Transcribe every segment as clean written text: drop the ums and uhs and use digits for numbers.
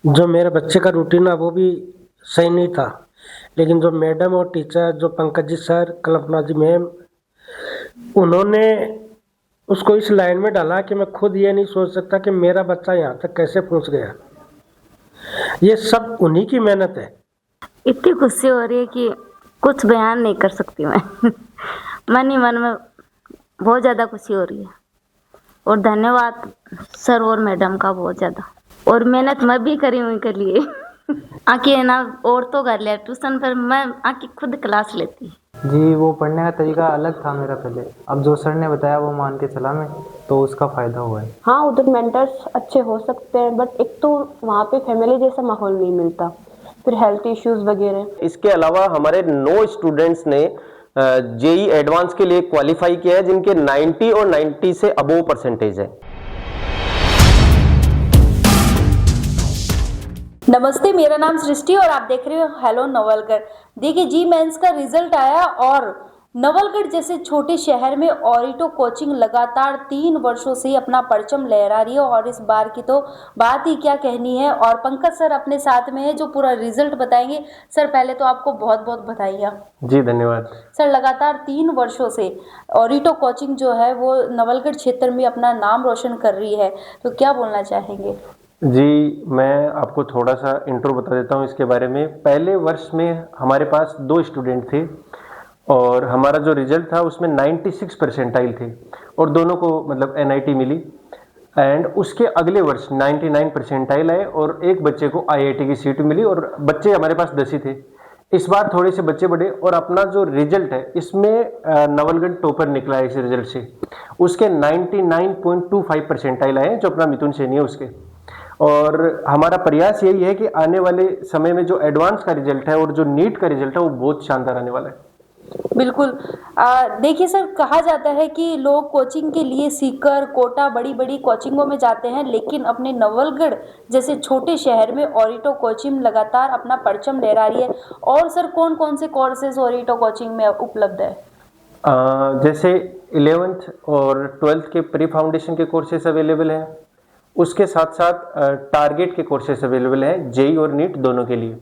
जो मेरे बच्चे का रूटीन है वो भी सही नहीं था, लेकिन जो मैडम और टीचर, जो पंकज जी सर, कल्पना जी मैम, उन्होंने उसको इस लाइन में डाला कि मैं खुद ये नहीं सोच सकता कि मेरा बच्चा यहाँ तक कैसे पहुँच गया। ये सब उन्हीं की मेहनत है। इतनी खुशी हो रही है कि कुछ बयान नहीं कर सकती मैं। मन ही मन में बहुत ज़्यादा खुशी हो रही है, और धन्यवाद सर और मैडम का बहुत ज़्यादा। और मेहनत मैं भी करी हूँ इनके लिए। आके ना और तो कर लिया ट्यूशन पर, मैं आके खुद क्लास लेती। जी, वो पढ़ने का तरीका अलग था मेरा पहले, अब जो सर ने बताया वो मान के चला मैं, तो उसका फ़ायदा हुआ है। हाँ, उधर मेंटर्स अच्छे हो सकते हैं, बट एक तो वहाँ पे फैमिली जैसा माहौल नहीं मिलता, फिर हेल्थ इश्यूज वगैरह। इसके अलावा हमारे 9 स्टूडेंट्स ने जेई एडवांस के लिए क्वालिफाई किया है, जिनके 90 और 90 से अबोव परसेंटेज है। नमस्ते, मेरा नाम सृष्टि और आप देख रहे हो हेलो नवलगढ़। देखिए जी, मेंस का रिजल्ट आया और नवलगढ़ जैसे छोटे शहर में ऑरिटो कोचिंग लगातार 3 वर्षों से अपना परचम लहरा रही है, और इस बार की तो बात ही क्या कहनी है। और पंकज सर अपने साथ में है जो पूरा रिजल्ट बताएंगे। सर पहले तो आपको बहुत बहुत बधाइयाँ। जी धन्यवाद सर, लगातार 3 वर्षों से ऑरिटो कोचिंग जो है वो नवलगढ़ क्षेत्र में अपना नाम रोशन कर रही है, तो क्या बोलना चाहेंगे? जी, मैं आपको थोड़ा सा इंट्रो बता देता हूँ इसके बारे में। पहले वर्ष में हमारे पास 2 स्टूडेंट थे और हमारा जो रिजल्ट था उसमें 96 परसेंटाइल थे, और दोनों को मतलब एनआईटी मिली। एंड उसके अगले वर्ष 99 परसेंटाइल आए और एक बच्चे को आईआईटी की सीट मिली, और बच्चे हमारे पास 10 ही थे। इस बार थोड़े से बच्चे बढ़े और अपना जो रिजल्ट है इसमें नवलगढ़ टॉपर निकला है। इस रिजल्ट से उसके 99.25 परसेंटाइल आए, जो अपना मिथुन सैनी है उसके। और हमारा प्रयास यही है कि आने वाले समय में जो एडवांस का रिजल्ट है और जो नीट का रिजल्ट है वो बहुत शानदार आने वाला है। बिल्कुल। देखिए सर, कहा जाता है कि लोग कोचिंग के लिए सीकर, कोटा, बड़ी बड़ी कोचिंगों में जाते हैं, लेकिन अपने नवलगढ़ जैसे छोटे शहर में ऑरिटो कोचिंग लगातार अपना परचम लहरा रही है। और सर कौन कौन से कोर्सेज ऑरिटो कोचिंग में उपलब्ध है? जैसे 11th और 12th के प्री फाउंडेशन के कोर्सेज अवेलेबल हैं। उसके साथ साथ टारगेट के कोर्सेज अवेलेबल हैं, जेई और नीट दोनों के लिए,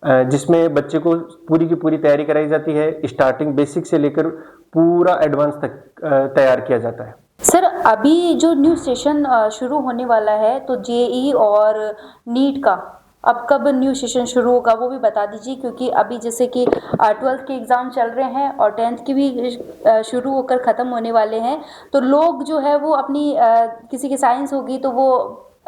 जिसमें बच्चे को पूरी की पूरी तैयारी कराई जाती है। स्टार्टिंग बेसिक से लेकर पूरा एडवांस तक तैयार किया जाता है। सर अभी जो न्यू सेशन शुरू होने वाला है, तो जेई और नीट का अब कब न्यू सेशन शुरू होगा वो भी बता दीजिए, क्योंकि अभी जैसे कि 12th के एग्ज़ाम चल रहे हैं और 10th की भी शुरू होकर ख़त्म होने वाले हैं, तो लोग जो है वो अपनी किसी की साइंस होगी तो वो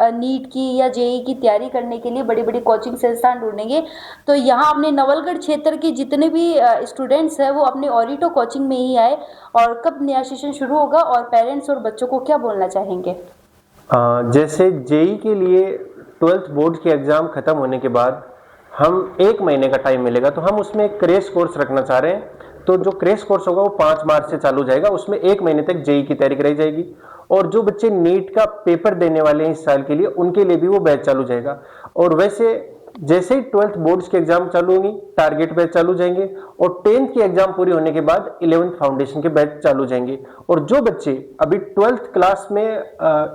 नीट की या जेई की तैयारी करने के लिए बड़ी बड़ी कोचिंग संस्थान ढूंढेंगे। तो यहाँ अपने नवलगढ़ क्षेत्र के जितने भी स्टूडेंट्स हैं वो अपने ऑरिटो कोचिंग में ही आए। और कब नया सेशन शुरू होगा और पेरेंट्स और बच्चों को क्या बोलना चाहेंगे? जैसे जेई के लिए 12th बोर्ड के एग्ज़ाम ख़त्म होने के बाद हम 1 महीने का टाइम मिलेगा, तो हम उसमें एक क्रैश कोर्स रखना चाह रहे हैं। तो जो क्रैश कोर्स होगा वो 5 मार्च से चालू हो जाएगा। उसमें 1 महीने तक जेई की तैयारी कराई जाएगी, और जो बच्चे नीट का पेपर देने वाले हैं इस साल के लिए, उनके लिए भी वो बैच चालू जाएगा। और वैसे जैसे ही 12th बोर्ड्स के एग्जाम चालू होंगी, टारगेट बैच चालू जाएंगे, और 10th की एग्जाम पूरी होने के बाद 11th फाउंडेशन के बैच चालू जाएंगे। और जो बच्चे अभी 12th क्लास में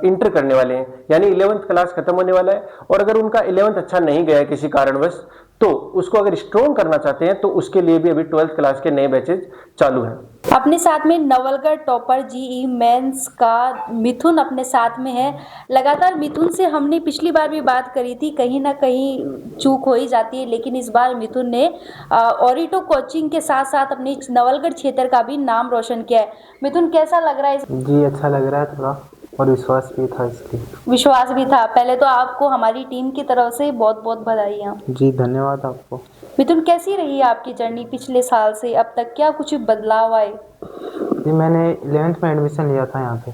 इंटर करने वाले हैं, यानी 11th क्लास खत्म होने वाला है, और अगर उनका 11th अच्छा नहीं गया है किसी कारणवश, तो उसको अगर स्ट्रॉन्ग करना चाहते हैं तो उसके लिए भी अभी 12th क्लास के नए बैचेज चालू हैं। अपने साथ में नवलगढ़ टॉपर जेई मेंस का मिथुन अपने साथ में है। लगातार मिथुन से हमने पिछली बार भी बात करी थी, कहीं ना कहीं चूक हो ही जाती है, लेकिन इस बार मिथुन ने ऑरिटो कोचिंग के साथ साथ अपने नवलगढ़ क्षेत्र का भी नाम रोशन किया है। मिथुन कैसा लग रहा है? जी, अच्छा लग रहा है थोड़ा, और विश्वास भी था इसलिए। विश्वास भी था। पहले तो आपको हमारी टीम की तरफ से बहुत बहुत बधाइयाँ। जी धन्यवाद आपको। मिथुन, कैसी रही आपकी जर्नी पिछले साल से अब तक? क्या कुछ बदलाव आए? जी, मैंने 11th में एडमिशन लिया था यहाँ पे,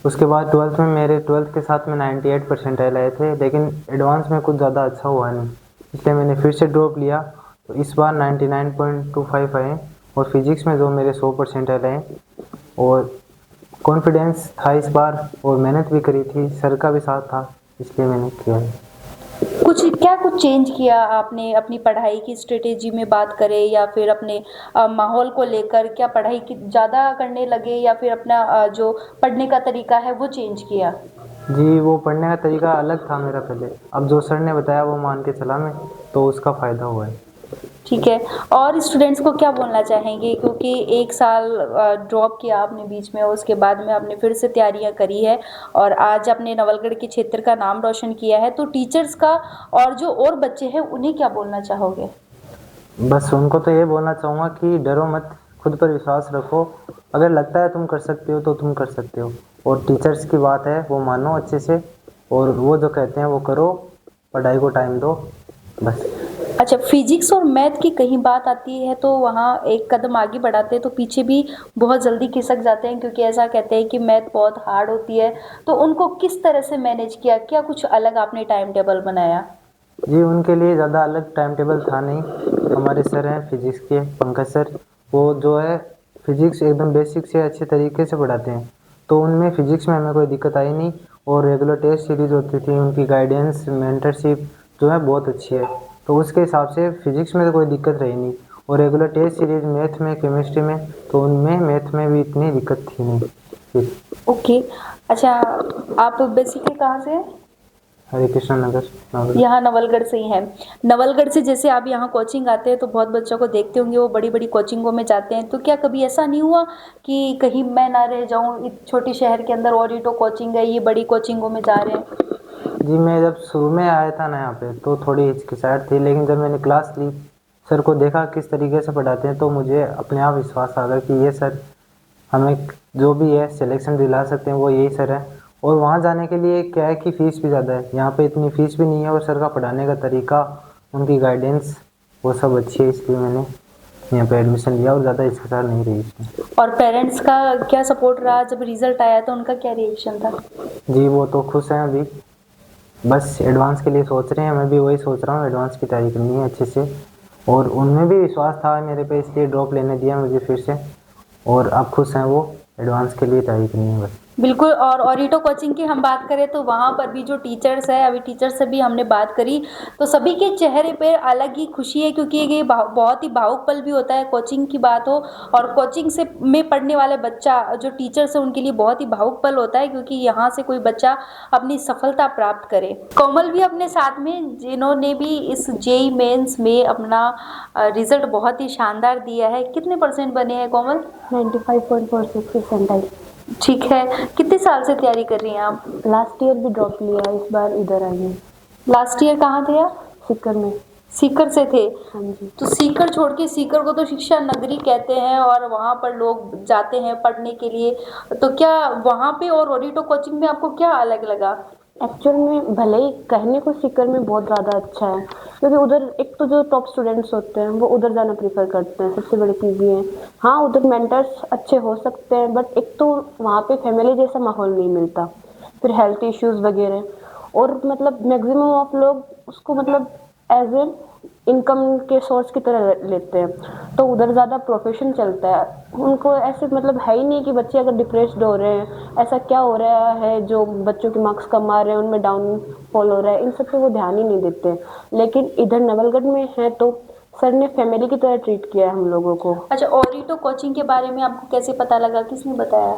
उसके बाद 12th में मेरे 12th के साथ में 98 परसेंटाइल आए थे, लेकिन एडवांस में कुछ ज़्यादा अच्छा हुआ नहीं, इसलिए मैंने फिर से ड्रॉप लिया। तो इस बार 99.25 आए, और फिजिक्स में जो मेरे 100 परसेंटाइल आए, और कॉन्फिडेंस था इस बार, और मेहनत भी करी थी, सर का भी साथ था, इसलिए मैंने किया है। कुछ चेंज किया आपने अपनी पढ़ाई की स्ट्रेटेजी में बात करें, या फिर अपने माहौल को लेकर? क्या पढ़ाई की ज़्यादा करने लगे, या फिर अपना जो पढ़ने का तरीका है वो चेंज किया? जी वो पढ़ने का तरीका अलग था मेरा पहले, अब जो सर ने बताया वो मान के चला मैं, तो उसका फ़ायदा हुआ है। ठीक है। और स्टूडेंट्स को क्या बोलना चाहेंगे, क्योंकि एक साल ड्रॉप किया आपने बीच में, उसके बाद में आपने फिर से तैयारियां करी है और आज आपने नवलगढ़ के क्षेत्र का नाम रोशन किया है, तो टीचर्स का और जो और बच्चे हैं उन्हें क्या बोलना चाहोगे? बस उनको तो ये बोलना चाहूँगा कि डरो मत, खुद पर विश्वास रखो, अगर लगता है तुम कर सकते हो तो तुम कर सकते हो, और टीचर्स की बात है वो मानो अच्छे से, और वो जो कहते हैं वो करो, पढ़ाई को टाइम दो, बस। अच्छा, फिजिक्स और मैथ की कहीं बात आती है तो वहाँ एक कदम आगे बढ़ाते हैं तो पीछे भी बहुत जल्दी खिसक जाते हैं, क्योंकि ऐसा कहते हैं कि मैथ बहुत हार्ड होती है, तो उनको किस तरह से मैनेज किया, क्या कुछ अलग आपने टाइम टेबल बनाया? जी उनके लिए ज़्यादा अलग टाइम टेबल था नहीं, हमारे सर हैं फिजिक्स के पंकज सर, वो जो है फिजिक्स एकदम बेसिक से अच्छे तरीके से पढ़ाते हैं, तो उनमें फिजिक्स में हमें कोई दिक्कत आई नहीं, और रेगुलर टेस्ट सीरीज होती थी, उनकी गाइडेंस मेंटरशिप जो है बहुत अच्छी है, तो उसके हिसाब से फिजिक्स में तो कोई दिक्कत रही नहीं, और रेगुलर टेस्ट सीरीज मैथ में केमिस्ट्री में, तो उनमें मैथ में भी इतनी दिक्कत थी नहीं फिर। ओके। अच्छा, आप बेसिकली कहाँ से हैं? हरे कृष्ण नगर नगर। यहाँ नवलगढ़ से ही हैं। नवलगढ़ से जैसे आप यहाँ कोचिंग आते हैं तो बहुत बच्चों को देखते होंगे वो बड़ी बड़ी कोचिंगों में जाते हैं, तो क्या कभी ऐसा नहीं हुआ कि कहीं मैं ना रह जाऊँ, इस छोटे शहर के अंदर ओरिटो कोचिंग है, ये बड़ी कोचिंगों में जा रहे हैं? जी मैं जब शुरू में आया था ना यहाँ पे तो थोड़ी हिचकिचाहट थी, लेकिन जब मैंने क्लास ली, सर को देखा किस तरीके से पढ़ाते हैं, तो मुझे अपने आप विश्वास आ गया कि ये सर हमें जो भी है सिलेक्शन दिला सकते हैं, वो यही सर है। और वहाँ जाने के लिए क्या है कि फ़ीस भी ज़्यादा है, यहाँ पे इतनी फ़ीस भी नहीं है, और सर का पढ़ाने का तरीका, उनकी गाइडेंस वो सब अच्छी है, इसलिए मैंने यहाँ पे एडमिशन लिया और ज़्यादा हिचकिचाहट नहीं रही इसमें। और पेरेंट्स का क्या सपोर्ट रहा, जब रिजल्ट आया तो उनका क्या रिएक्शन था? जी वो तो खुश हैं अभी, बस एडवांस के लिए सोच रहे हैं, मैं भी वही सोच रहा हूँ, एडवांस की तैयारी करनी है अच्छे से, और उनमें भी विश्वास था मेरे पे, इसलिए ड्रॉप लेने दिया मुझे फिर से, और अब खुश हैं वो, एडवांस के लिए तैयारी करनी है बस। बिल्कुल। और ओरिटो कोचिंग की हम बात करें तो वहाँ पर भी जो टीचर्स है, अभी टीचर से भी हमने बात करी, तो सभी के चेहरे पे अलग ही खुशी है, क्योंकि ये बहुत ही भावुक पल भी होता है, कोचिंग की बात हो और कोचिंग से में पढ़ने वाले बच्चा जो टीचर्स है उनके लिए बहुत ही भावुक पल होता है, क्योंकि यहाँ से कोई बच्चा अपनी सफलता प्राप्त करे। कोमल भी अपने साथ में, जिन्होंने भी इस जेई मेंस में अपना रिजल्ट बहुत ही शानदार दिया है, कितने परसेंट बने हैं कोमल? 95.46% आई। ठीक है। कितने साल से तैयारी कर रही हैं आप? लास्ट ईयर भी ड्रॉप लिया, इस बार इधर आई हूँ। लास्ट ईयर कहाँ थे आप? सीकर में। सीकर से थे? हाँ जी। तो सीकर छोड़ के, सीकर को तो शिक्षा नगरी कहते हैं और वहाँ पर लोग जाते हैं पढ़ने के लिए, तो क्या वहाँ पे और ओरिटो कोचिंग में आपको क्या अलग लगा? एक्चुअल में भले ही कहने को सीकर में बहुत ज़्यादा अच्छा है, क्योंकि उधर एक तो जो टॉप स्टूडेंट्स होते हैं वो उधर जाना प्रीफर करते हैं, सबसे बड़ी चीज़ ये है। हाँ उधर मेंटर्स अच्छे हो सकते हैं, बट एक तो वहाँ पे फैमिली जैसा माहौल नहीं मिलता, फिर हेल्थ इश्यूज़ वगैरह, और मतलब मैक्सिमम ऑफ लोग उसको मतलब एज ए इनकम के सोर्स की तरह लेते हैं, तो उधर ज़्यादा प्रोफेशन चलता है, उनको ऐसे मतलब है ही नहीं कि बच्चे अगर डिप्रेस्ड हो रहे हैं, ऐसा क्या हो रहा है जो बच्चों के मार्क्स कम आ रहे हैं, उनमें डाउनफॉल हो रहा है, इन सब पे वो ध्यान ही नहीं देते। लेकिन इधर नवलगढ़ में है तो सर ने फैमिली की तरह ट्रीट किया है हम लोगों को। अच्छा, ओरिटो कोचिंग के बारे में आपको कैसे पता लगा, किसने बताया?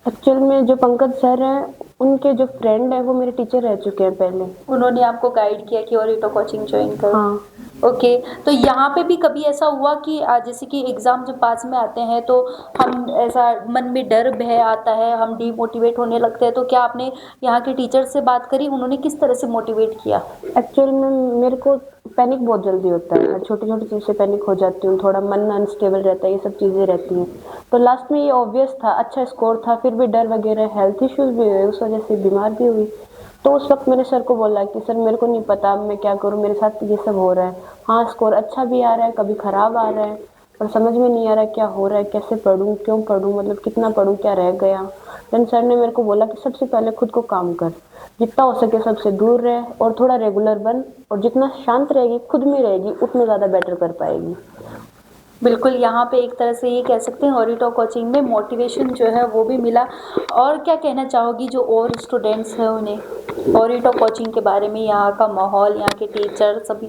एक्चुअल में जो पंकज सर हैं उनके जो फ्रेंड है वो मेरे टीचर रह चुके हैं पहले, उन्होंने आपको गाइड किया कि ओरिटो कोचिंग ज्वाइन करो? हाँ। ओके। तो यहाँ पे भी कभी ऐसा हुआ कि जैसे कि एग्ज़ाम जब पास में आते हैं तो हम ऐसा मन में डर भय आता है, हम डीमोटिवेट होने लगते हैं, तो क्या आपने यहाँ के टीचर से बात करी, उन्होंने किस तरह से मोटिवेट किया? एक्चुअल में मेरे को पैनिक बहुत जल्दी होता है, छोटी छोटी चीज़ से पैनिक हो जाती हूँ, थोड़ा मन अनस्टेबल रहता है, ये सब चीज़ें रहती हैं। तो लास्ट में ये ऑब्वियस था, अच्छा स्कोर था, फिर भी डर वगैरह, हेल्थ इश्यूज भी हुए, उस वजह से बीमार भी हुई। तो उस वक्त मैंने सर को बोला कि सर मेरे को नहीं पता अब मैं क्या करूँ, मेरे साथ ये सब हो रहा है, हाँ स्कोर अच्छा भी आ रहा है, कभी ख़राब आ रहा है, और समझ में नहीं आ रहा क्या हो रहा है, कैसे पढूं, क्यों पढूं, मतलब कितना पढूं, क्या रह गया। देन सर ने मेरे को बोला कि सबसे पहले खुद को काम कर, जितना हो सके सबसे दूर रहे और थोड़ा रेगुलर बन, और जितना शांत रहेगी, खुद में रहेगी, उतना ज़्यादा बेटर कर पाएगी। बिल्कुल, यहाँ पे एक तरह से ये कह सकते हैं ओरिटो कोचिंग में मोटिवेशन जो है वो भी मिला। और क्या कहना चाहोगी जो और स्टूडेंट्स हैं उन्हें ओरिटो कोचिंग के बारे में, यहाँ का माहौल, यहाँ के टीचर सभी?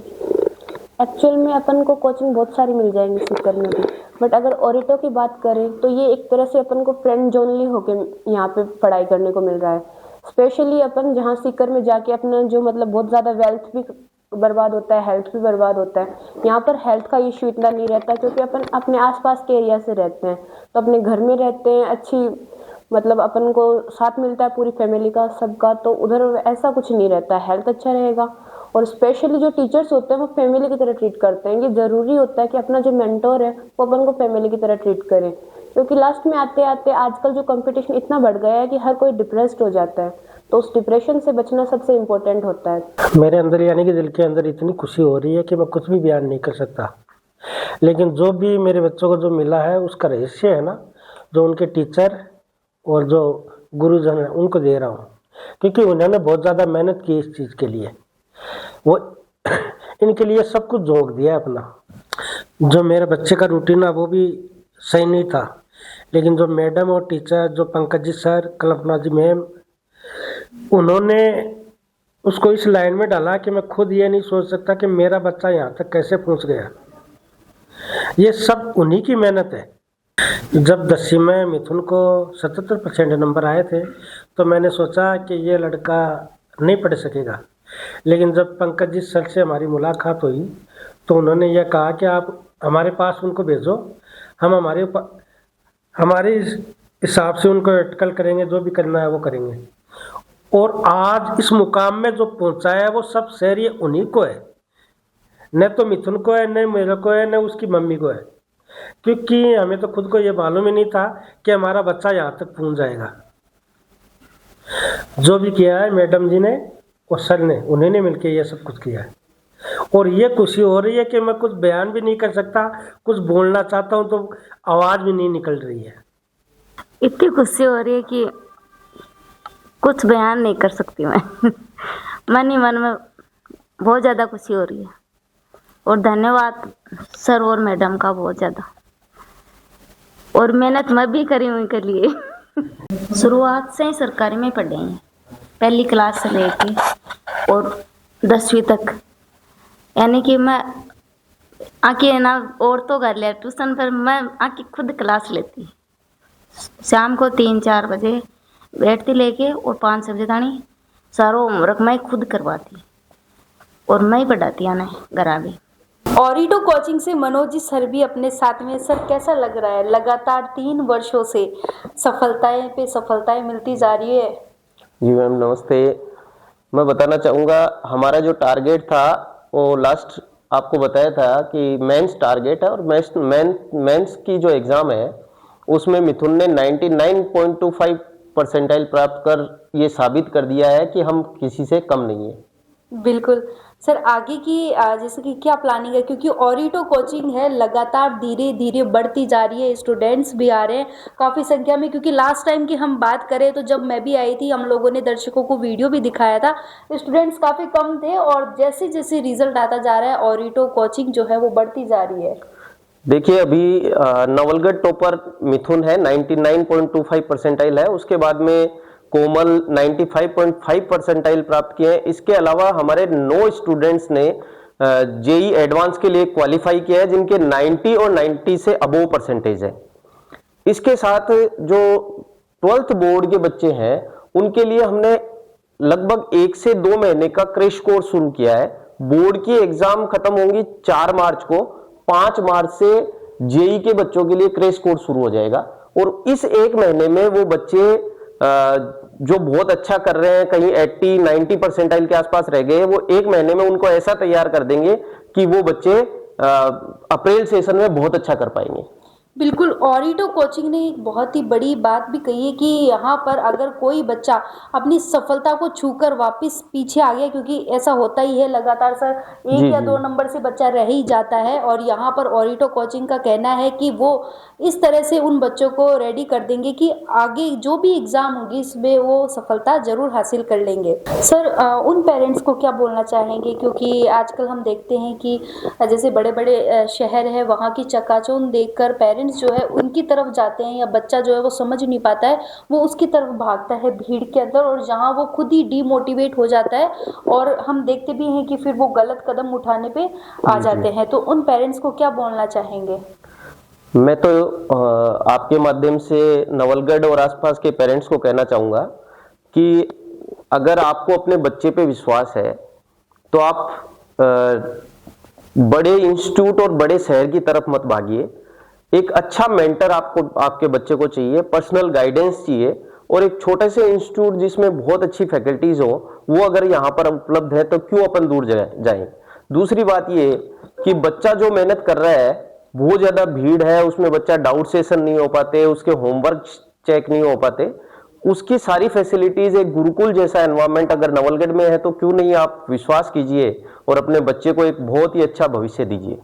एक्चुअल में अपन को कोचिंग बहुत सारी मिल जाएंगी सीकर में भी, बट अगर ओरिटो की बात करें तो ये एक तरह से अपन को फ्रेंड जोनली होके यहाँ पे पढ़ाई करने को मिल रहा है। स्पेशली अपन जहाँ सीकर में जाके अपना जो मतलब बहुत ज़्यादा वेल्थ भी बर्बाद होता है, हेल्थ भी बर्बाद होता है। यहाँ पर हेल्थ का इशू इतना नहीं रहता क्योंकि अपन अपने आसपास के एरिया से रहते हैं, तो अपने घर में रहते हैं, अच्छी मतलब अपन को साथ मिलता है पूरी फैमिली का सबका, तो उधर ऐसा कुछ नहीं रहता, हेल्थ अच्छा रहेगा। और स्पेशली जो टीचर्स होते हैं वो फैमिली की तरह ट्रीट करते हैं। ये ज़रूरी होता है कि अपना जो मेंटोर है वो अपन को फैमिली की तरह ट्रीट करे, क्योंकि लास्ट में आते आते आजकल जो कंपटीशन इतना बढ़ गया है कि हर कोई डिप्रेस्ड हो जाता है, तो उस डिप्रेशन से बचना सबसे इम्पोर्टेंट होता है। मेरे अंदर यानी कि दिल के अंदर इतनी खुशी हो रही है कि मैं कुछ भी बयान नहीं कर सकता। लेकिन जो भी मेरे बच्चों को जो मिला है उसका रहस्य है ना, जो उनके टीचर और जो गुरुजन हैं उनको दे रहा हूँ, क्योंकि उन्होंने बहुत ज़्यादा मेहनत की इस चीज़ के लिए, वो इनके लिए सब कुछ झोंक दिया है अपना। जो मेरे बच्चे का रूटीन है वो भी सही नहीं था, लेकिन जो मैडम और टीचर, जो पंकज जी सर, कल्पना जी मैम, उन्होंने उसको इस लाइन में डाला कि मैं खुद ये नहीं सोच सकता कि मेरा बच्चा यहाँ तक कैसे पहुँच गया। ये सब उन्हीं की मेहनत है। जब 10वीं में मिथुन को 77% नंबर आए थे तो मैंने सोचा कि ये लड़का नहीं पढ़ सकेगा, लेकिन जब पंकज जी सर से हमारी मुलाकात हुई तो उन्होंने यह कहा कि आप हमारे पास उनको भेजो, हम हमारे हिसाब से उनको अटकल करेंगे, जो भी करना है वो करेंगे। और आज इस मुकाम में जो पहुंचा है वो सब श्रेय उन्हीं को है, न तो मिथुन को है, न मेरे को है, न उसकी मम्मी को है, क्योंकि हमें तो खुद को ये मालूम ही नहीं था कि हमारा बच्चा यहाँ तक पहुंच जाएगा। जो भी किया है मैडम जी ने और सर ने, उन्होंने मिलकर ये सब कुछ किया है। और ये खुशी हो रही है कि मैं कुछ बयान भी नहीं कर सकता, कुछ बोलना चाहता हूँ तो आवाज़ भी नहीं निकल रही है। इतनी खुशी हो रही है कि कुछ बयान नहीं कर सकती मैं। मन ही मन में बहुत ज़्यादा खुशी हो रही है, और धन्यवाद सर और मैडम का बहुत ज़्यादा। और मेहनत मैं भी करी हूँ इनके लिए। शुरुआत से ही सरकारी में पढ़े हैं, पहली क्लास से लेके और 10वीं तक। यानी कि मैं आके ना और तो कर लिया ट्यूशन, पर मैं आके खुद क्लास लेती। शाम को 3-4 बजे बैठती लेके और 5 बजे तानी सारा होमवर्क मैं खुद करवाती और मैं ही पढ़ाती आना घर भी। ऑरिटो कोचिंग से मनोज जी सर भी अपने साथ में। सर कैसा लग रहा है, लगातार 3 वर्षों से सफलताएं पे सफलताएं मिलती जा रही है? जी मैम नमस्ते। मैं बताना चाहूँगा हमारा जो टारगेट था वो लास्ट आपको बताया था कि मेंस टारगेट है, और मेंस की जो एग्ज़ाम है उसमें मिथुन ने 99.25 परसेंटाइल प्राप्त कर ये साबित कर दिया है कि हम किसी से कम नहीं है। बिल्कुल सर, आगे की जैसे कि क्या प्लानिंग है, क्योंकि ऑरिटो कोचिंग है लगातार धीरे धीरे बढ़ती जा रही है, स्टूडेंट्स भी आ रहे हैं काफ़ी संख्या में। क्योंकि लास्ट टाइम की हम बात करें तो जब मैं भी आई थी, हम लोगों ने दर्शकों को वीडियो भी दिखाया था, स्टूडेंट्स काफ़ी कम थे, और जैसे जैसे रिजल्ट आता जा रहा है ऑरिटो कोचिंग जो है वो बढ़ती जा रही है। देखिए अभी नवलगढ़ टॉपर मिथुन है, 99.25 परसेंटाइल है। उसके बाद में कोमल 95.5 परसेंटाइल प्राप्त किए हैं। इसके अलावा हमारे 9 स्टूडेंट्स ने जेई एडवांस के लिए क्वालिफाई किया है, जिनके 90 और 90 से अबोव परसेंटेज है। इसके साथ जो 12th बोर्ड के बच्चे हैं उनके लिए हमने लगभग 1 से 2 महीने का क्रैश कोर्स शुरू किया है। बोर्ड की एग्जाम खत्म होंगी 4 मार्च को, 5 मार्च से जेई के बच्चों के लिए क्रैश कोर्स शुरू हो जाएगा। और इस 1 महीने में वो बच्चे जो बहुत अच्छा कर रहे हैं, कहीं 80-90 परसेंटाइल के आसपास रह गए, वो 1 महीने में उनको ऐसा तैयार कर देंगे कि वो बच्चे अप्रैल सेशन में बहुत अच्छा कर पाएंगे। बिल्कुल, ऑरिटो कोचिंग ने एक बहुत ही बड़ी बात भी कही है कि यहाँ पर अगर कोई बच्चा अपनी सफलता को छूकर वापस पीछे आ गया, क्योंकि ऐसा होता ही है लगातार सर, 1 या 2 नंबर से बच्चा रह ही जाता है, और यहाँ पर ऑरिटो कोचिंग का कहना है कि वो इस तरह से उन बच्चों को रेडी कर देंगे कि आगे जो भी एग्ज़ाम होगी इसमें वो सफलता जरूर हासिल कर लेंगे। सर उन पेरेंट्स को क्या बोलना चाहेंगे, क्योंकि आजकल हम देखते हैं कि जैसे बड़े बड़े शहर है, वहाँ की चकाचौंध देखकर पेरेंट्स जो है उनकी तरफ जाते हैं, या बच्चा जो है वो समझ नहीं पाता है, वो उसकी तरफ भागता है भीड़ के अंदर, और जहाँ वो खुद ही डीमोटिवेट हो जाता है, और हम देखते भी हैं कि फिर वो गलत कदम उठाने पे आ जाते हैं। तो उन पेरेंट्स को क्या बोलना चाहेंगे? मैं तो आपके माध्यम से नवलगढ़ और आसपास के पेरेंट्स को कहना चाहूँगा कि अगर आपको अपने बच्चे पे विश्वास है तो आप बड़े इंस्टीट्यूट और बड़े शहर की तरफ मत भागिए। एक अच्छा मेंटर आपको आपके बच्चे को चाहिए, पर्सनल गाइडेंस चाहिए, और एक छोटे से इंस्टीट्यूट जिसमें बहुत अच्छी फैकल्टीज हो वो अगर यहाँ पर उपलब्ध है तो क्यों अपन दूर जाएं। दूसरी बात ये कि बच्चा जो मेहनत कर रहा है, बहुत ज्यादा भीड़ है उसमें, बच्चा डाउट सेशन नहीं हो पाते, उसके होमवर्क चेक नहीं हो पाते, उसकी सारी फैसिलिटीज एक गुरुकुल जैसा एनवायरनमेंट अगर नवलगढ़ में है तो क्यों नहीं आप विश्वास कीजिए और अपने बच्चे को एक बहुत ही अच्छा भविष्य दीजिए।